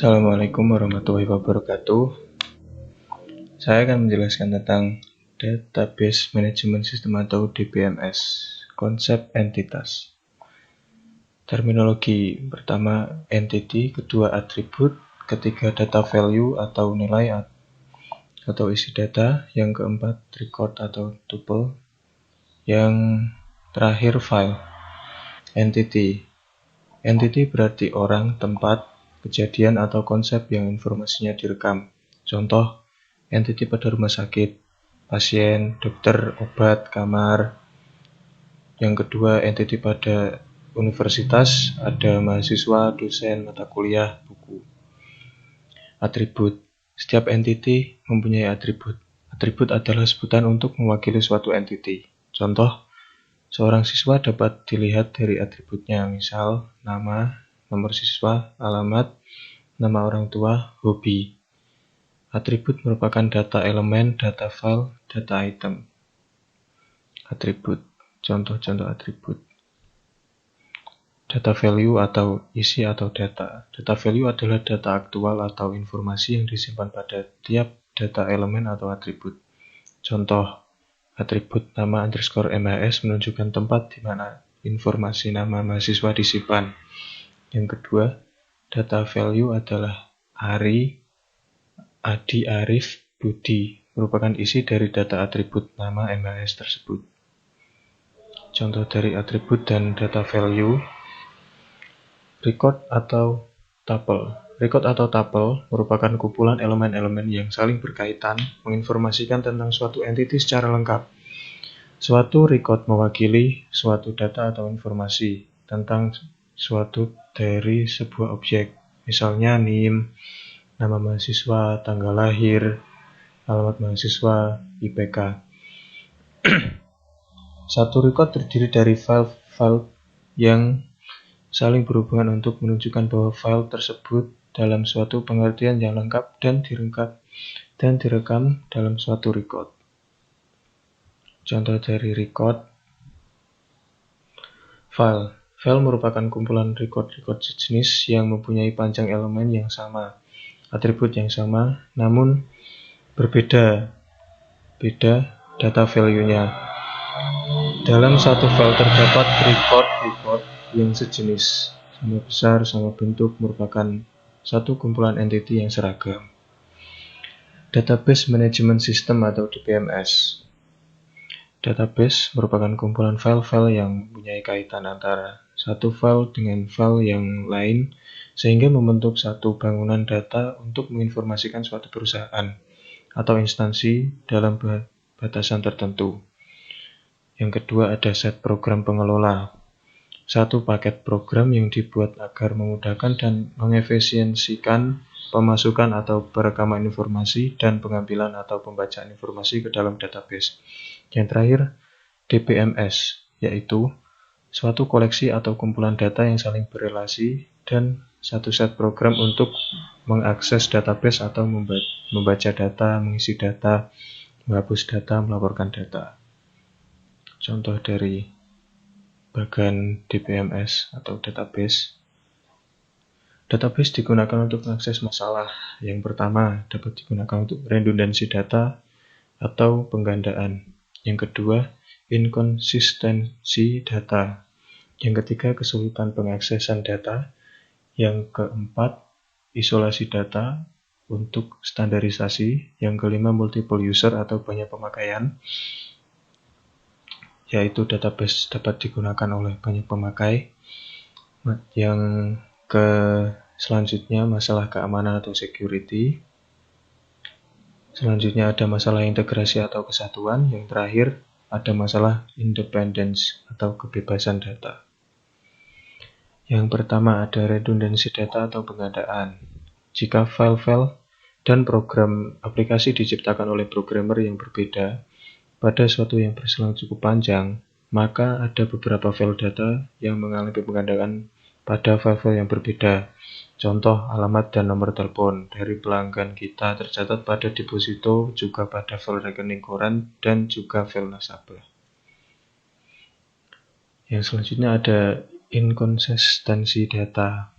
Assalamualaikum warahmatullahi wabarakatuh. Saya akan menjelaskan tentang Database Management System atau DBMS, konsep entitas. Terminologi pertama entity, kedua atribut, ketiga data value atau nilai atau isi data, yang keempat record atau tuple, yang terakhir file. Entity berarti orang, tempat, kejadian atau konsep yang informasinya direkam. Contoh, entity pada rumah sakit, pasien, dokter, obat, kamar. Yang kedua, entity pada universitas, ada mahasiswa, dosen, mata kuliah, buku. Atribut. Setiap entity mempunyai atribut. Atribut adalah sebutan untuk mewakili suatu entity. Contoh, seorang siswa dapat dilihat dari atributnya, misal nama, nomor siswa, alamat, nama orang tua, hobi. Atribut merupakan data elemen, data file, data item. Atribut. Contoh-contoh atribut. Data value atau isi atau data. Data value adalah data aktual atau informasi yang disimpan pada tiap data elemen atau atribut. Contoh, atribut nama _MHS menunjukkan tempat di mana informasi nama mahasiswa disimpan. Yang kedua, data value adalah Ari, Adi, Arif, Budi, merupakan isi dari data atribut nama MHS tersebut. Contoh dari atribut dan data value, record atau tuple. Record atau tuple merupakan kumpulan elemen-elemen yang saling berkaitan, menginformasikan tentang suatu entity secara lengkap. Suatu record mewakili suatu data atau informasi tentang suatu dari sebuah objek, misalnya NIM, nama mahasiswa, tanggal lahir, alamat mahasiswa, IPK. Satu record terdiri dari file-file yang saling berhubungan untuk menunjukkan bahwa file tersebut dalam suatu pengertian yang lengkap dan direkam dalam suatu record. Contoh dari record, file. File merupakan kumpulan record-record sejenis yang mempunyai panjang elemen yang sama, atribut yang sama, namun berbeda data value-nya. Dalam satu file terdapat record yang sejenis, sama besar, sama bentuk, merupakan satu kumpulan entity yang seragam. Database Management System atau DBMS. Database merupakan kumpulan file-file yang mempunyai kaitan antara satu file dengan file yang lain sehingga membentuk satu bangunan data untuk menginformasikan suatu perusahaan atau instansi dalam batasan tertentu. Yang kedua ada set program pengelola. Satu paket program yang dibuat agar memudahkan dan mengefisiensikan pemasukan atau perekaman informasi dan pengambilan atau pembacaan informasi ke dalam database. Yang terakhir, DBMS, yaitu suatu koleksi atau kumpulan data yang saling berelasi dan satu set program untuk mengakses database atau membaca data, mengisi data, menghapus data, melaporkan data. Contoh dari bagian DBMS atau database. Database digunakan untuk mengakses masalah. Yang pertama, dapat digunakan untuk redundansi data atau penggandaan. Yang kedua, inkonsistensi data. Yang ketiga, kesulitan pengaksesan data. Yang keempat, isolasi data untuk standarisasi. Yang kelima, multiple user atau banyak pemakaian, yaitu database dapat digunakan oleh banyak pemakai. Yang selanjutnya, masalah keamanan atau security. Selanjutnya ada masalah integrasi atau kesatuan. Yang terakhir ada masalah independence atau kebebasan data. Yang pertama ada redundansi data atau penggandaan. Jika file-file dan program aplikasi diciptakan oleh programmer yang berbeda pada suatu yang berselang cukup panjang, maka ada beberapa file data yang mengalami penggandaan pada file-file yang berbeda. Contoh, alamat dan nomor telepon dari pelanggan kita tercatat pada deposito, juga pada file rekening koran, dan juga file nasabah. Yang selanjutnya ada inkonsistensi data.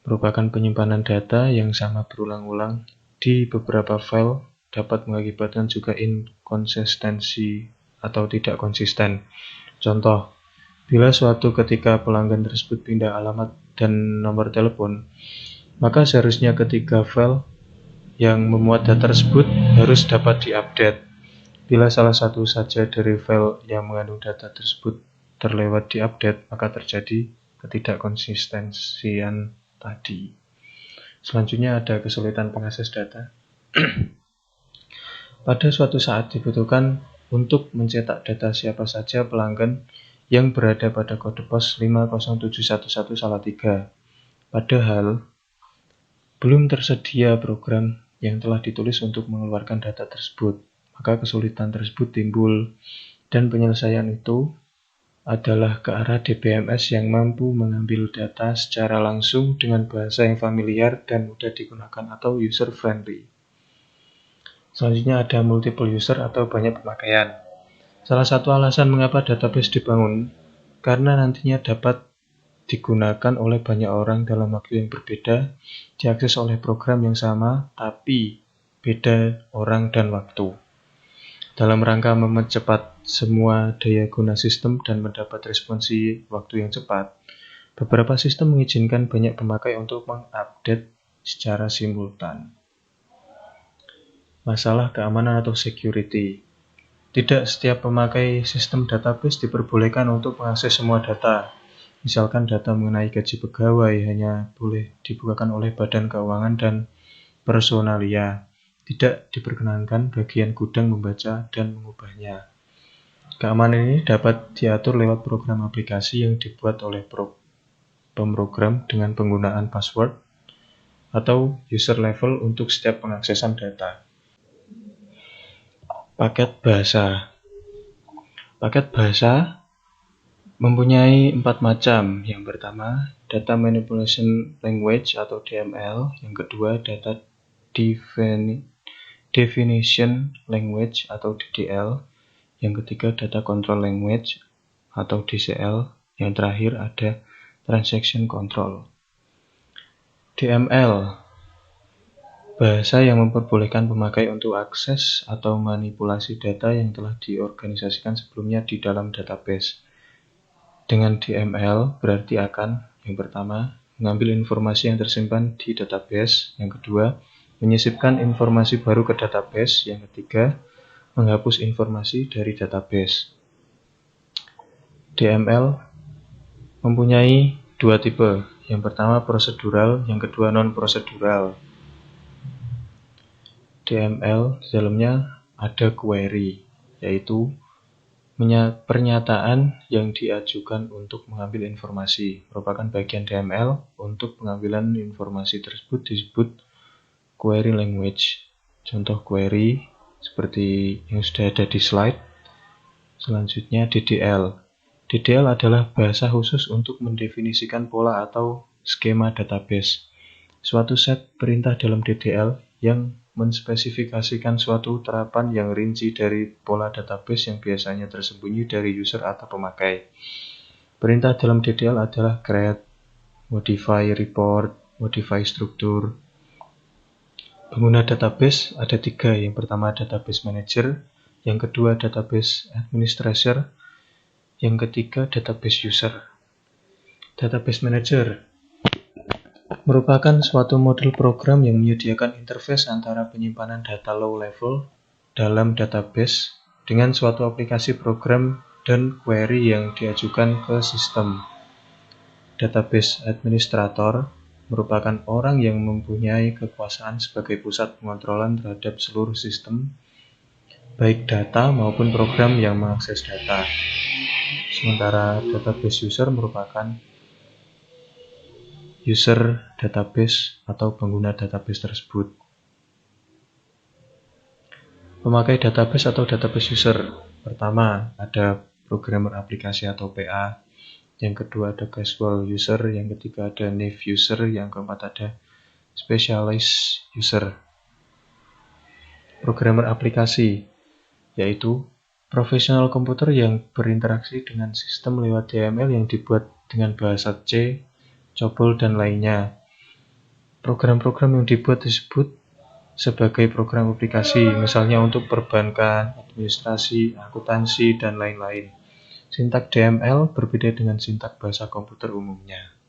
merupakan penyimpanan data yang sama berulang-ulang di beberapa file dapat mengakibatkan juga inkonsistensi atau tidak konsisten. Contoh, bila suatu ketika pelanggan tersebut pindah alamat dan nomor telepon, maka seharusnya ketiga file yang memuat data tersebut harus dapat diupdate. Bila salah satu saja dari file yang mengandung data tersebut terlewat diupdate, maka terjadi ketidakkonsistensian tadi. Selanjutnya ada kesulitan pengakses data. Pada suatu saat dibutuhkan untuk mencetak data siapa saja pelanggan yang berada pada kode pos 50711 Padahal belum tersedia program yang telah ditulis untuk mengeluarkan data tersebut. Maka kesulitan tersebut timbul, dan penyelesaian itu adalah ke arah DBMS yang mampu mengambil data secara langsung dengan bahasa yang familiar dan mudah digunakan atau user-friendly. Selanjutnya ada multiple user atau banyak pemakaian. Salah satu alasan mengapa database dibangun, karena nantinya dapat digunakan oleh banyak orang dalam waktu yang berbeda, diakses oleh program yang sama, tapi beda orang dan waktu. Dalam rangka mempercepat semua daya guna sistem dan mendapat responsi waktu yang cepat, beberapa sistem mengizinkan banyak pemakai untuk mengupdate secara simultan. Masalah keamanan atau security. Tidak setiap pemakai sistem database diperbolehkan untuk mengakses semua data. Misalkan data mengenai gaji pegawai hanya boleh dibukakan oleh Badan Keuangan dan Personalia. Tidak diperkenankan bagian gudang membaca dan mengubahnya. Keamanan ini dapat diatur lewat program aplikasi yang dibuat oleh pemrogram dengan penggunaan password atau user level untuk setiap pengaksesan data. Paket bahasa. Paket bahasa mempunyai 4 macam. Yang pertama, Data Manipulation Language atau DML. Yang kedua, Data Definition Language atau DDL. Yang ketiga, Data Control Language atau DCL. Yang terakhir ada Transaction Control. DML, bahasa yang memperbolehkan pemakai untuk akses atau manipulasi data yang telah diorganisasikan sebelumnya di dalam database. Dengan DML berarti akan, yang pertama, mengambil informasi yang tersimpan di database. Yang kedua, menyisipkan informasi baru ke database. Yang ketiga, menghapus informasi dari database. DML mempunyai dua tipe. Yang pertama prosedural, yang kedua non-prosedural. DML di dalamnya ada query, yaitu pernyataan yang diajukan untuk mengambil informasi. Merupakan bagian DML. Untuk pengambilan informasi tersebut disebut query language. Contoh query seperti yang sudah ada di slide. Selanjutnya DDL. DDL adalah bahasa khusus untuk mendefinisikan pola atau skema database. Suatu set perintah dalam DDL yang menspesifikasikan suatu terapan yang rinci dari pola database yang biasanya tersembunyi dari user atau pemakai. Perintah dalam DDL adalah create, modify, report, modify struktur. Pengguna database ada 3. Yang pertama database manager, yang kedua database administrator, yang ketiga database user. Database manager merupakan suatu model program yang menyediakan interface antara penyimpanan data low level dalam database dengan suatu aplikasi program dan query yang diajukan ke sistem. Database administrator merupakan orang yang mempunyai kekuasaan sebagai pusat pengontrolan terhadap seluruh sistem, baik data maupun program yang mengakses data. Sementara database user merupakan user database atau pengguna database tersebut. Pemakai database atau database user. Pertama, ada programmer aplikasi atau PA. Yang kedua ada casual user, yang ketiga ada naive user, yang keempat ada specialized user. Programmer aplikasi yaitu profesional komputer yang berinteraksi dengan sistem lewat DML yang dibuat dengan bahasa C, COBOL, dan lainnya. Program-program yang dibuat disebut sebagai program aplikasi, misalnya untuk perbankan, administrasi, akuntansi, dan lain-lain. Sintak DML berbeda dengan sintak bahasa komputer umumnya.